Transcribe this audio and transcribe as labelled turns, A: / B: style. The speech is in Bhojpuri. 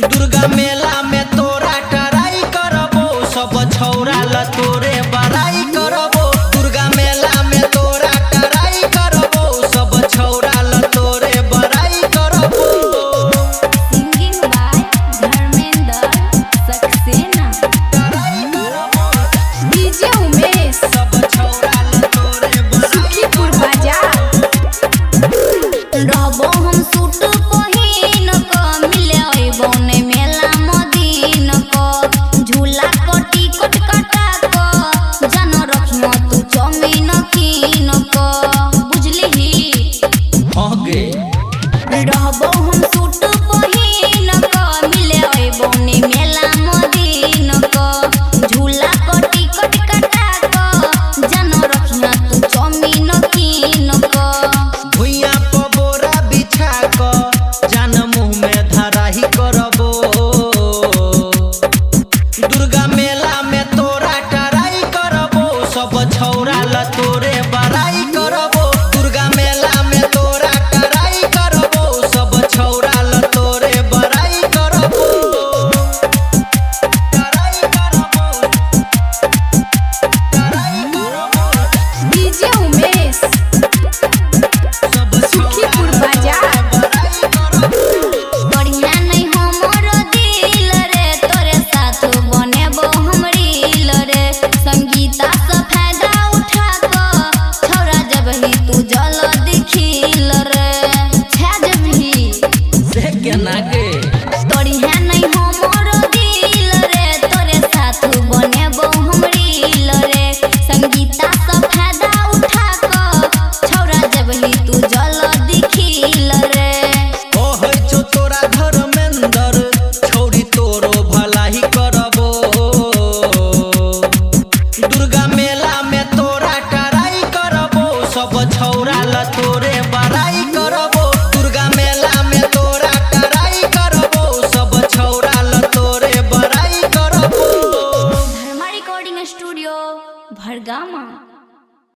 A: दुर्गा मेला में तोरा टराई करबो, सब छौरा ल तोरे बड़ाई करबो। दुर्गा मेला में तोरा टराई करबो, सब छौरा ल तोरे बड़ाई करबो।
B: Singing by Dharmendra Saxena.
A: Try करबो
B: डीजे उमेश
A: सब छौरा ल तोरे बड़ाई
B: सुखीपुर बाजार। रहबो हम सूट पहिन क मिले अइबो ने मेला मदीन क झूला क टिकट कटा क जान रखियो तू जमीन कीन क बुझलिही।
A: हो गे
B: रहबो हम सूट पहिन क मिले अइबो ने मेला मदीन क झूला क टिकट कटा क जान रखियो तू जमीन कीन क।
A: भुइया पर बोरा बिछा क जान मुँह में धराही करबो। दुर्गा मेला में तोरा टराई करबो, सब छौरा ल तोरे बड़ाई करबो। दुर्गा मेला में तोरा टराई करबो, सब छौरा ल तोरे बड़ाई करबो। टराई करबो, टराई करबो,
B: डीजे उमेश
A: सब
B: सुखीपुर बाजार। बढ़िया नहीं हमर दिल रे, तोरे साथ बनेबो हम रील रे। संगीता से फायदा उठा क छौरा जबही तू जल दिखिल रे। छा जबही
A: से केना गे
B: बढ़िया नहीं हमर दिल रे, तोरे साथ बनेबो हम रील रे। संगीता से फायदा उठा क छौरा जबही तू जल दिखिल रे।
A: ओ होइ छो तोरा धर्मेंद्र, छौरी तोरो भलाई करबो। दुर्गा मेला में तोरा टराई करबो, सब छौरा ल तोरे बड़ाई करबो। दुर्गा मेला में तोरा टराई करबो, सब छौरा ल तोरे बड़ाई करबो।
B: धर्मा रिकॉर्डिंग स्टूडियो भरगामा।